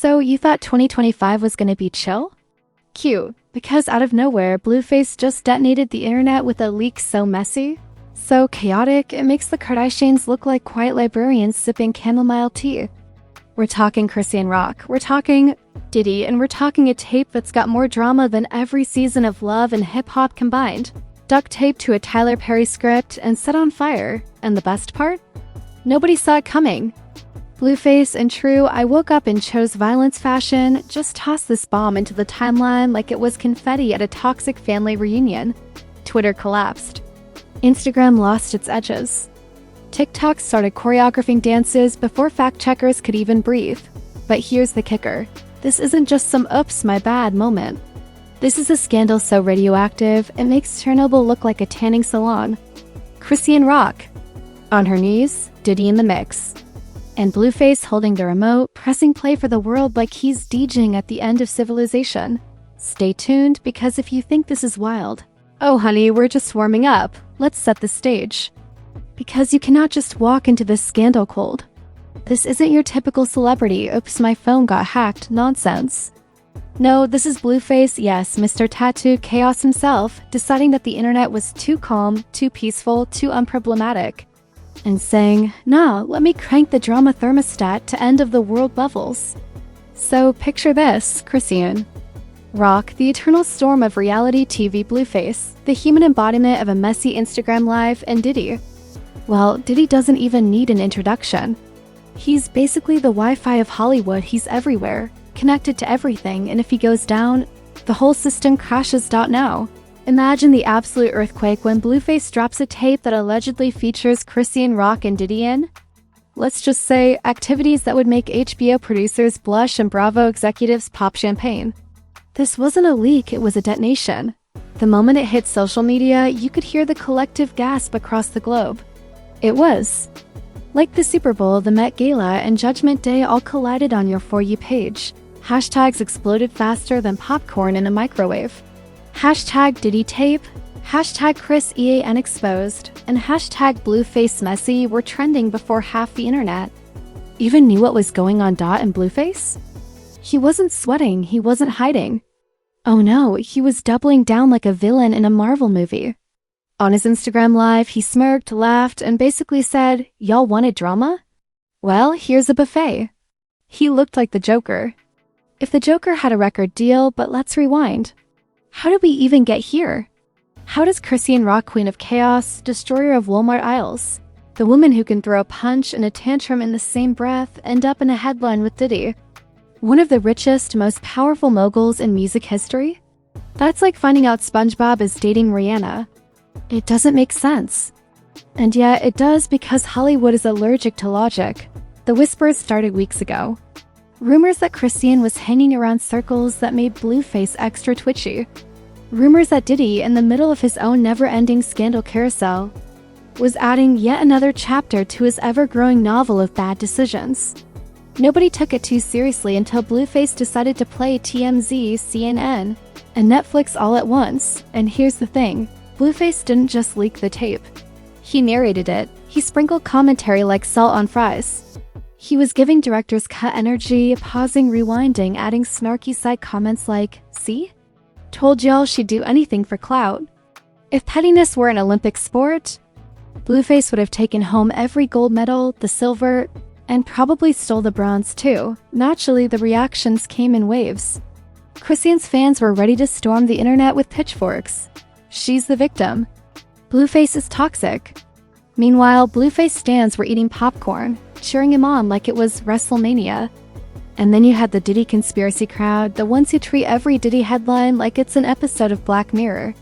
So you thought 2025 was gonna be chill? Cute, because out of nowhere, Blueface just detonated the internet with a leak so messy, so chaotic, it makes the Kardashians look like quiet librarians sipping chamomile tea. We're talking Chrisean Rock, we're talking Diddy, and we're talking a tape that's got more drama than every season of Love and hip-hop combined. Duct taped to a Tyler Perry script and set on fire. And the best part? Nobody saw it coming. Blueface and true I woke up and chose violence fashion just tossed this bomb into the timeline like it was confetti at a toxic family reunion. Twitter collapsed. Instagram lost its edges. TikTok started choreographing dances before fact-checkers could even breathe. But here's the kicker. This isn't just some oops my bad moment. This is a scandal so radioactive, it makes Chernobyl look like a tanning salon. Chrisean Rock. On her knees, Diddy in the mix. And Blueface holding the remote, pressing play for the world like he's DJing at the end of civilization. Stay tuned, because if you think this is wild, oh honey, we're just warming up. Let's set the stage. Because you cannot just walk into this scandal cold. This isn't your typical celebrity, oops my phone got hacked nonsense. No, this is Blueface, yes, Mr. Tattoo Chaos himself, deciding that the internet was too calm, too peaceful, too unproblematic. And saying, nah, let me crank the drama thermostat to end of the world levels. So picture this, Chrisean Rock, the eternal storm of reality TV Blueface, the human embodiment of a messy Instagram live, and Diddy. Well, Diddy doesn't even need an introduction. He's basically the Wi-Fi of Hollywood, he's everywhere, connected to everything, and if he goes down, the whole system crashes. Now. Imagine the absolute earthquake when Blueface drops a tape that allegedly features Chrisean Rock and Diddy in. Let's just say, activities that would make HBO producers blush and Bravo executives pop champagne. This wasn't a leak, it was a detonation. The moment it hit social media, you could hear the collective gasp across the globe. It was like the Super Bowl, the Met Gala, and Judgment Day all collided on your For You page. Hashtags exploded faster than popcorn in a microwave. Hashtag Diddy tape, hashtag Chris EAN exposed, and hashtag Blueface messy were trending before half the internet even knew what was going on. And Blueface? He wasn't sweating, he wasn't hiding. Oh no, he was doubling down like a villain in a Marvel movie. On his Instagram live, he smirked, laughed, and basically said, y'all wanted drama? Well, here's a buffet. He looked like the Joker. If the Joker had a record deal, but let's rewind. How did we even get here? How does Chrisean Rock, Queen of Chaos, Destroyer of Walmart Aisles, the woman who can throw a punch and a tantrum in the same breath, end up in a headline with Diddy? One of the richest, most powerful moguls in music history? That's like finding out SpongeBob is dating Rihanna. It doesn't make sense. And yet it does, because Hollywood is allergic to logic. The whispers started weeks ago. Rumors that Chrisean was hanging around circles that made Blueface extra twitchy. Rumors that Diddy, in the middle of his own never-ending scandal carousel, was adding yet another chapter to his ever-growing novel of bad decisions. Nobody took it too seriously until Blueface decided to play TMZ, CNN, and Netflix all at once. And here's the thing, Blueface didn't just leak the tape. He narrated it. He sprinkled commentary like salt on fries. He was giving directors cut energy, pausing, rewinding, adding snarky side comments like, see? Told y'all she'd do anything for clout. If pettiness were an Olympic sport, Blueface would have taken home every gold medal, the silver, and probably stole the bronze too. Naturally, the reactions came in waves. Chrisean's fans were ready to storm the internet with pitchforks. She's the victim. Blueface is toxic. Meanwhile, Blueface stans were eating popcorn, cheering him on like it was WrestleMania. And then you had the Diddy conspiracy crowd, the ones who treat every Diddy headline like it's an episode of Black Mirror.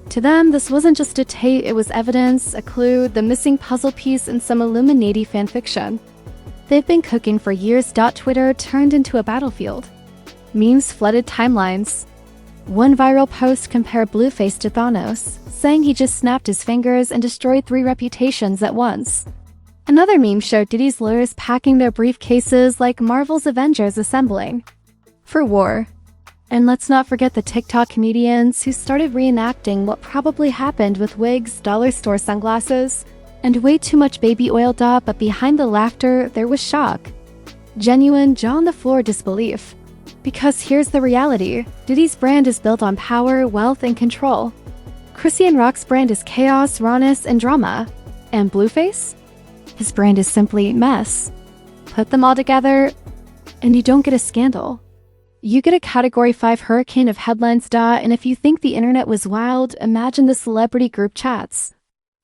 To them, this wasn't just a tape, it was evidence, a clue, the missing puzzle piece in some Illuminati fanfiction. They've been cooking for years. Twitter turned into a battlefield. Memes flooded timelines. One viral post compared Blueface to Thanos, saying he just snapped his fingers and destroyed 3 reputations at once. Another meme showed Diddy's lawyers packing their briefcases like Marvel's Avengers assembling for war. And let's not forget the TikTok comedians who started reenacting what probably happened with wigs, dollar store sunglasses, and way too much baby oil. But behind the laughter, there was shock. Genuine, jaw-on-the-floor disbelief. Because here's the reality. Diddy's brand is built on power, wealth, and control. Chrisean Rock's brand is chaos, rawness, and drama. And Blueface? His brand is simply mess. Put them all together, and you don't get a scandal. You get a Category 5 hurricane of headlines, and if you think the internet was wild, imagine the celebrity group chats.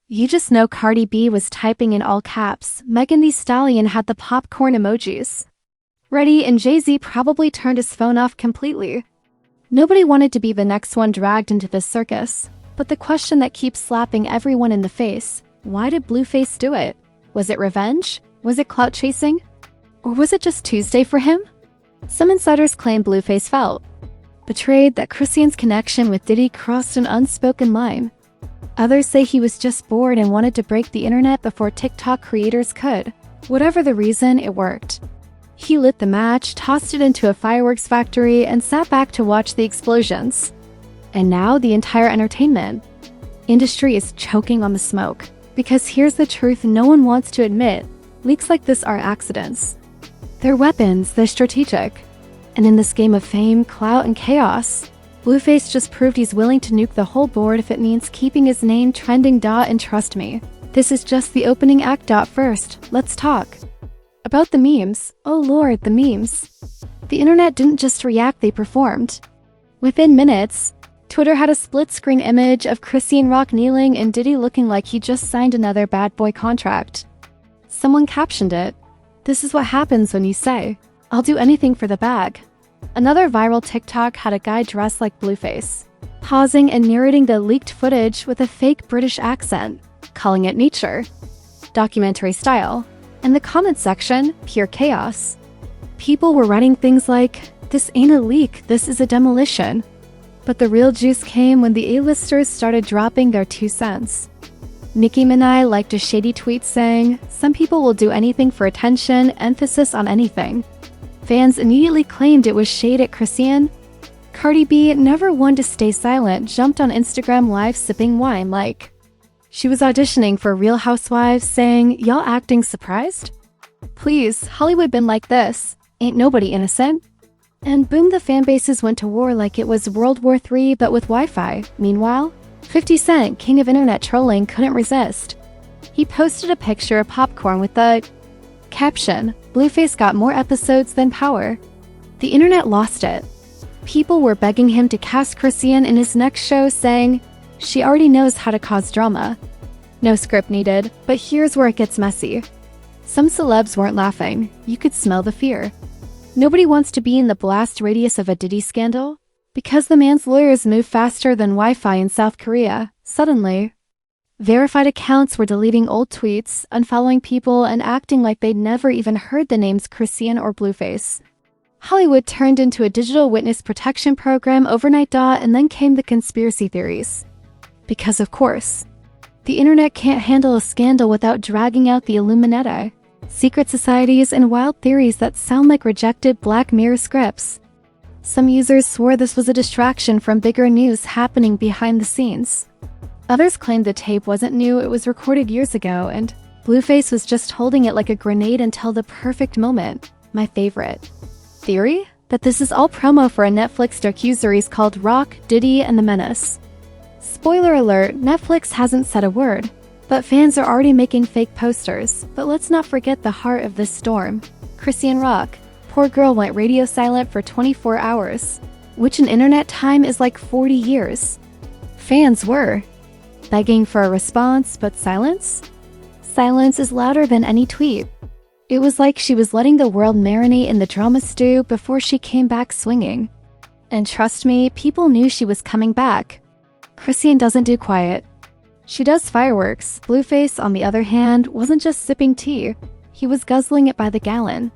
You just know Cardi B was typing in all caps, Megan Thee Stallion had the popcorn emojis ready, and Jay-Z probably turned his phone off completely. Nobody wanted to be the next one dragged into this circus. But the question that keeps slapping everyone in the face, why did Blueface do it? Was it revenge? Was it clout chasing? Or was it just Tuesday for him? Some insiders claim Blueface felt betrayed, that Chrisean's connection with Diddy crossed an unspoken line. Others say he was just bored and wanted to break the internet before TikTok creators could. Whatever the reason, it worked. He lit the match, tossed it into a fireworks factory, and sat back to watch the explosions. And now the entire entertainment industry is choking on the smoke. Because here's the truth no one wants to admit. Leaks like this are accidents. They're weapons, they're strategic. And in this game of fame, clout, and chaos, Blueface just proved he's willing to nuke the whole board if it means keeping his name trending. And trust me, this is just the opening act. First, let's talk about the memes. Oh lord, the memes. The internet didn't just react, they performed. Within minutes, Twitter had a split-screen image of Chrisean Rock kneeling and Diddy looking like he just signed another bad boy contract. Someone captioned it, "This is what happens when you say, I'll do anything for the bag." Another viral TikTok had a guy dressed like Blueface, pausing and narrating the leaked footage with a fake British accent, calling it nature, documentary style. In the comments section, pure chaos. People were writing things like, "This ain't a leak, this is a demolition." But the real juice came when the A-listers started dropping their 2 cents. Nicki Minaj liked a shady tweet saying, "Some people will do anything for attention, emphasis on anything." Fans immediately claimed it was shade at Chrisean. Cardi B, never one to stay silent, jumped on Instagram Live sipping wine like she was auditioning for Real Housewives, saying, "Y'all acting surprised? Please, Hollywood been like this. Ain't nobody innocent." And boom, the fan bases went to war like it was World War III but with Wi-Fi. Meanwhile, 50 Cent, king of internet trolling, couldn't resist. He posted a picture of popcorn with the caption, "Blueface got more episodes than Power." The internet lost it. People were begging him to cast Chrisean in his next show, saying, "She already knows how to cause drama. No script needed." But here's where it gets messy. Some celebs weren't laughing. You could smell the fear. Nobody wants to be in the blast radius of a Diddy scandal. Because the man's lawyers move faster than Wi-Fi in South Korea, suddenly, verified accounts were deleting old tweets, unfollowing people, and acting like they'd never even heard the names Chrisean or Blueface. Hollywood turned into a digital witness protection program overnight, and then came the conspiracy theories. Because of course, the internet can't handle a scandal without dragging out the Illuminati, secret societies, and wild theories that sound like rejected Black Mirror scripts. Some users swore this was a distraction from bigger news happening behind the scenes. Others claimed the tape wasn't new, it was recorded years ago, and Blueface was just holding it like a grenade until the perfect moment. My favorite theory? That this is all promo for a Netflix docuseries called Rock, Diddy, and the Menace. Spoiler alert, Netflix hasn't said a word, but fans are already making fake posters. But let's not forget the heart of this storm. Chrisean Rock. Poor girl went radio silent for 24 hours, which in internet time is like 40 years. Fans were begging for a response, but silence? Silence is louder than any tweet. It was like she was letting the world marinate in the drama stew before she came back swinging. And trust me, people knew she was coming back. Chrisean doesn't do quiet. She does fireworks. Blueface, on the other hand, wasn't just sipping tea. He was guzzling it by the gallon.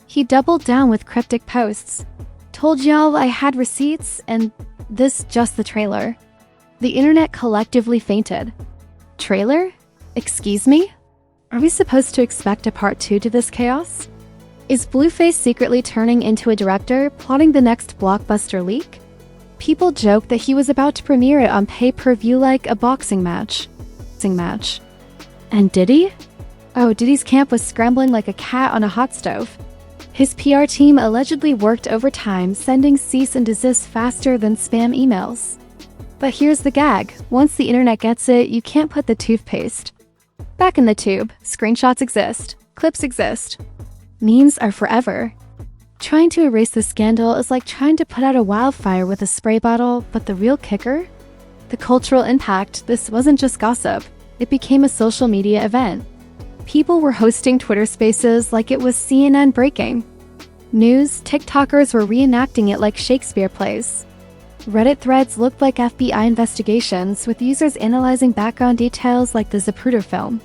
He doubled down with cryptic posts. "Told y'all I had receipts, and this just the trailer." The internet collectively fainted. Trailer? Excuse me? Are we supposed to expect a part 2 to this chaos? Is Blueface secretly turning into a director, plotting the next blockbuster leak? People joke that he was about to premiere it on pay-per-view like a boxing match. And Diddy? Oh, Diddy's camp was scrambling like a cat on a hot stove. His PR team allegedly worked overtime, sending cease and desist faster than spam emails. But here's the gag. Once the internet gets it, you can't put the toothpaste back in the tube. Screenshots exist. Clips exist. Memes are forever. Trying to erase the scandal is like trying to put out a wildfire with a spray bottle, but the real kicker? The cultural impact. This wasn't just gossip. It became a social media event. People were hosting Twitter spaces like it was CNN breaking news. TikTokers were reenacting it like Shakespeare plays. Reddit threads looked like FBI investigations, with users analyzing background details like the Zapruder film.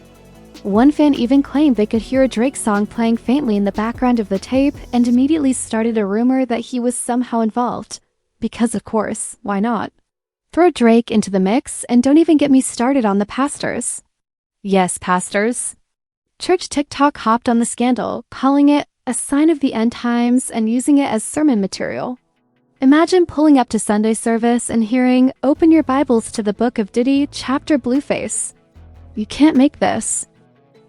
One fan even claimed they could hear a Drake song playing faintly in the background of the tape and immediately started a rumor that he was somehow involved. Because of course, why not? Throw Drake into the mix, and don't even get me started on the pastors. Yes, pastors. Church TikTok hopped on the scandal, calling it a sign of the end times and using it as sermon material. Imagine pulling up to Sunday service and hearing, "Open your Bibles to the book of Diddy, chapter Blueface." You can't make this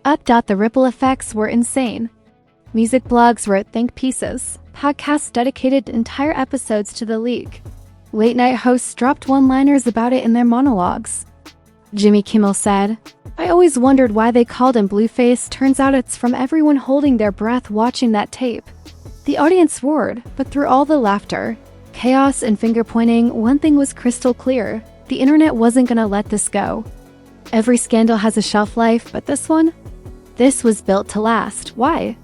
up. The ripple effects were insane. Music blogs wrote think pieces. Podcasts dedicated entire episodes to the leak. Late-night hosts dropped one-liners about it in their monologues. Jimmy Kimmel said, "I always wondered why they called him Blueface. Turns out it's from everyone holding their breath watching that tape." The audience roared, but through all the laughter, chaos, and finger-pointing, one thing was crystal clear. The internet wasn't gonna let this go. Every scandal has a shelf life, but this one? This was built to last. Why?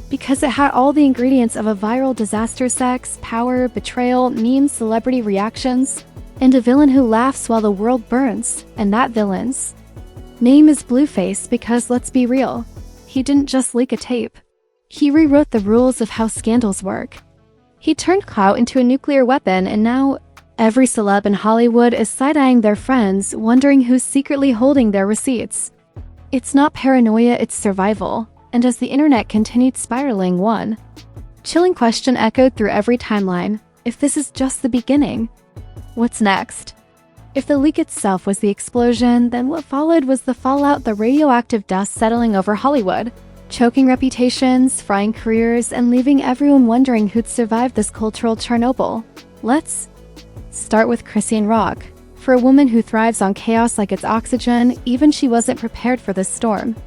Because it had all the ingredients of a viral disaster: sex, power, betrayal, memes, celebrity reactions, and a villain who laughs while the world burns. And that villain's name is Blueface because, let's be real, he didn't just leak a tape. He rewrote the rules of how scandals work. He turned clout into a nuclear weapon, and now every celeb in Hollywood is side-eyeing their friends, wondering who's secretly holding their receipts. It's not paranoia, it's survival. And as the internet continued spiraling, one chilling question echoed through every timeline: if this is just the beginning, what's next? If the leak itself was the explosion, then what followed was the fallout: the radioactive dust settling over Hollywood, choking reputations, frying careers, and leaving everyone wondering who'd survived this cultural Chernobyl. Let's start with Chrisean Rock. For a woman who thrives on chaos like it's oxygen, even she wasn't prepared for this storm.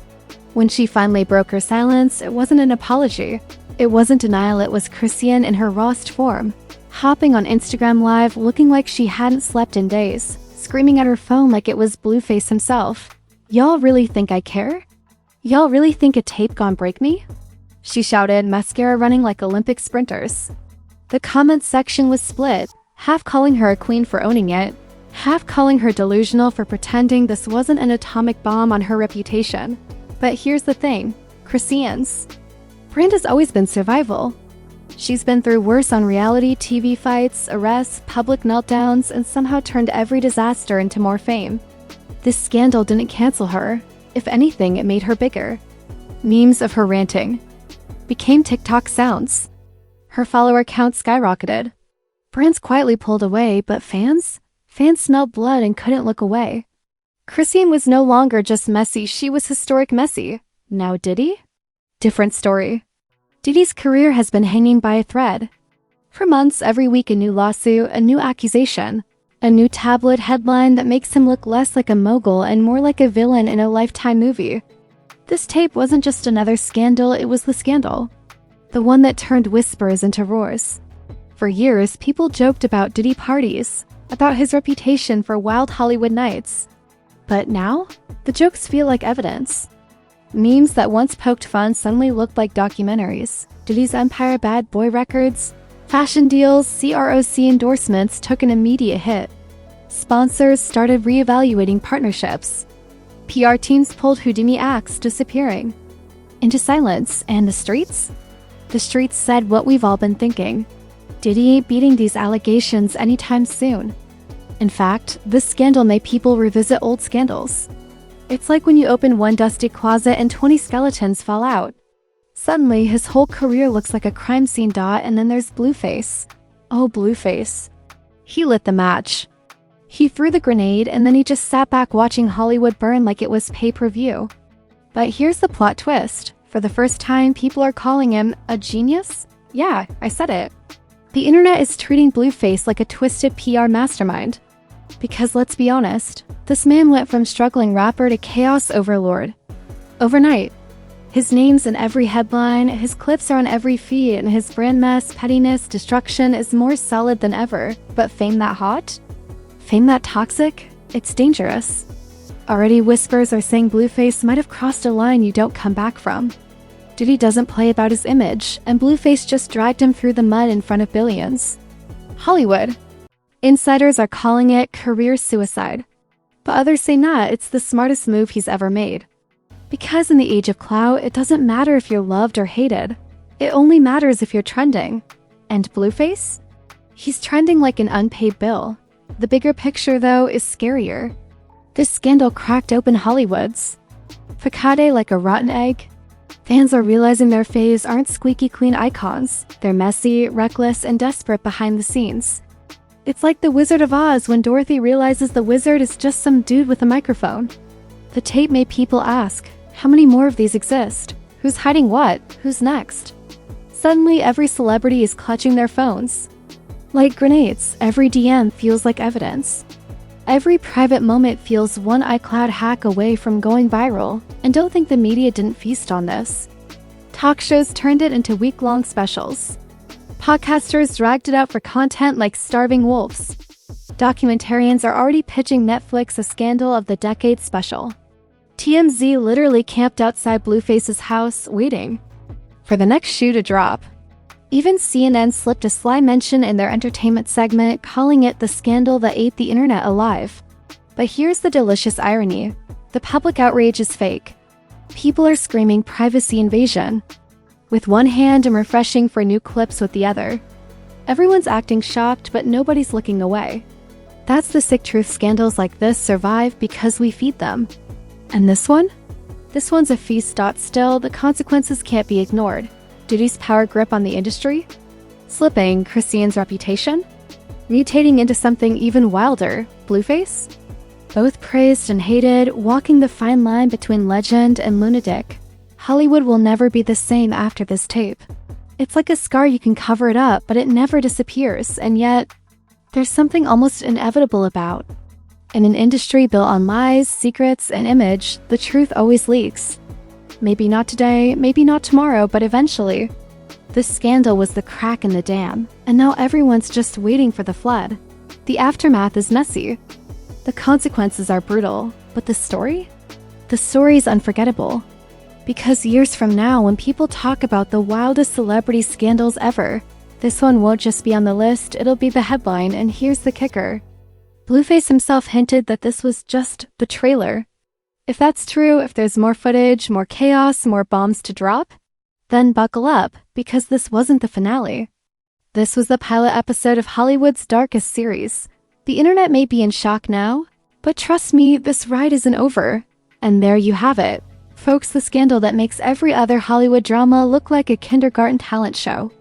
When she finally broke her silence, it wasn't an apology. It wasn't denial, it was Chrisean in her rawest form. Hopping on Instagram Live, looking like she hadn't slept in days, screaming at her phone like it was Blueface himself. "Y'all really think I care? Y'all really think a tape gon' break me?" she shouted, mascara running like Olympic sprinters. The comments section was split, half calling her a queen for owning it, half calling her delusional for pretending this wasn't an atomic bomb on her reputation. But here's the thing, Chrisean's brand has always been survival. She's been through worse on reality TV fights, arrests, public meltdowns, and somehow turned every disaster into more fame. This scandal didn't cancel her. If anything, it made her bigger. Memes of her ranting became TikTok sounds. Her follower count skyrocketed. Brands quietly pulled away, but fans smelled blood and couldn't look away. Chrisean was no longer just messy, she was historic messy. Now Diddy? Different story. Diddy's career has been hanging by a thread. For months, every week a new lawsuit, a new accusation, a new tabloid headline that makes him look less like a mogul and more like a villain in a Lifetime movie. This tape wasn't just another scandal, it was the scandal. The one that turned whispers into roars. For years, people joked about Diddy parties, about his reputation for wild Hollywood nights. But now, the jokes feel like evidence. Memes that once poked fun suddenly looked like documentaries. Diddy's Empire Bad Boy records, fashion deals, CROC endorsements took an immediate hit. Sponsors started reevaluating partnerships. PR teams pulled Houdini acts, disappearing into silence. And the streets? The streets said what we've all been thinking. Diddy ain't beating these allegations anytime soon. In fact, this scandal made people revisit old scandals. It's like when you open one dusty closet and 20 skeletons fall out. Suddenly, his whole career looks like a crime scene dot, and then there's Blueface. Oh, Blueface. He lit the match. He threw the grenade, and then he just sat back watching Hollywood burn like it was pay-per-view. But here's the plot twist. For the first time, people are calling him a genius? Yeah, I said it. The internet is treating Blueface like a twisted PR mastermind. Because let's be honest, this man went from struggling rapper to chaos overlord. Overnight. His name's in every headline, his clips are on every feed, and his brand mess, pettiness, destruction is more solid than ever. But fame that hot? Fame that toxic? It's dangerous. Already whispers are saying Blueface might have crossed a line you don't come back from. Diddy doesn't play about his image, and Blueface just dragged him through the mud in front of billions. Hollywood. Insiders are calling it career suicide. But others say not, it's the smartest move he's ever made. Because in the age of clout, it doesn't matter if you're loved or hated. It only matters if you're trending. And Blueface? He's trending like an unpaid bill. The bigger picture, though, is scarier. This scandal cracked open Hollywood's facade like a rotten egg. Fans are realizing their faves aren't squeaky clean icons. They're messy, reckless, and desperate behind the scenes. It's like the Wizard of Oz when Dorothy realizes the wizard is just some dude with a microphone. The tape made people ask, how many more of these exist? Who's hiding what? Who's next? Suddenly, every celebrity is clutching their phones. Like grenades, every DM feels like evidence. Every private moment feels one iCloud hack away from going viral, and don't think the media didn't feast on this. Talk shows turned it into week-long specials. Podcasters dragged it out for content like starving wolves. Documentarians are already pitching Netflix a scandal of the decade special. TMZ literally camped outside Blueface's house, waiting for the next shoe to drop. Even CNN slipped a sly mention in their entertainment segment, calling it the scandal that ate the internet alive. But here's the delicious irony. The public outrage is fake. People are screaming privacy invasion. With one hand and refreshing for new clips with the other. Everyone's acting shocked, but nobody's looking away. That's the sick truth. Scandals like this survive because we feed them. And this one? This one's a feast. Still, the consequences can't be ignored. Diddy's power grip on the industry? Slipping Chrisean's reputation? Mutating into something even wilder, Blueface? Both praised and hated, walking the fine line between legend and lunatic. Hollywood will never be the same after this tape. It's like a scar, you can cover it up, but it never disappears, and yet, there's something almost inevitable about. In an industry built on lies, secrets, and image, the truth always leaks. Maybe not today, maybe not tomorrow, but eventually. This scandal was the crack in the dam, and now everyone's just waiting for the flood. The aftermath is messy. The consequences are brutal, but the story? The story's unforgettable. Because years from now, when people talk about the wildest celebrity scandals ever, this one won't just be on the list, it'll be the headline, and here's the kicker. Blueface himself hinted that this was just the trailer. If that's true, if there's more footage, more chaos, more bombs to drop, then buckle up, because this wasn't the finale. This was the pilot episode of Hollywood's darkest series. The internet may be in shock now, but trust me, this ride isn't over. And there you have it. Folks, the scandal that makes every other Hollywood drama look like a kindergarten talent show.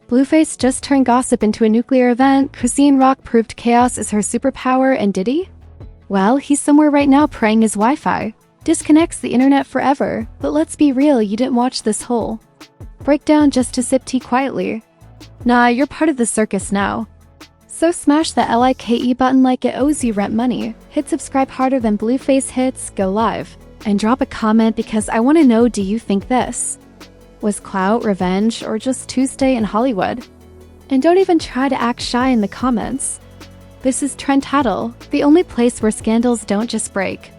Blueface just turned gossip into a nuclear event, Chrisean Rock proved chaos is her superpower, and Diddy? Well, he's somewhere right now praying his Wi-Fi disconnects the internet forever, but let's be real, you didn't watch this whole breakdown just to sip tea quietly. Nah, you're part of the circus now. So smash that like button like it owes you rent money, hit subscribe harder than Blueface hits, go live, and drop a comment because I want to know, do you think this was clout, revenge, or just Tuesday in Hollywood? And don't even try to act shy in the comments. This is Trend Tattle, the only place where scandals don't just break.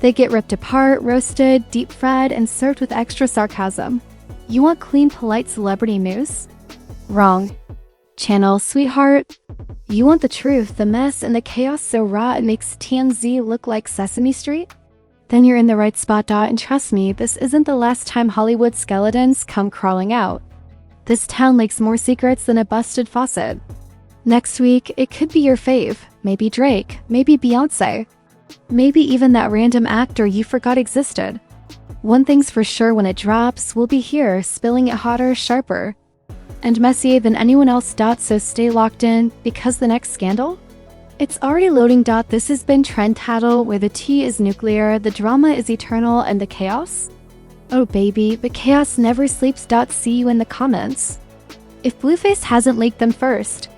They get ripped apart, roasted, deep-fried, and served with extra sarcasm. You want clean, polite celebrity news? Wrong. Channel, sweetheart. You want the truth, the mess, and the chaos so raw it makes TMZ look like Sesame Street? Then you're in the right spot. And trust me, this isn't the last time Hollywood skeletons come crawling out. This town leaks more secrets than a busted faucet. Next week, it could be your fave, maybe Drake, maybe Beyonce, maybe even that random actor you forgot existed. One thing's for sure, when it drops, we'll be here, spilling it hotter, sharper, and messier than anyone else. So stay locked in, because the next scandal? It's already loading. This has been Trend Tattle, where the tea is nuclear, the drama is eternal, and the chaos? Oh baby, but chaos never sleeps. See you in the comments. If Blueface hasn't leaked them first.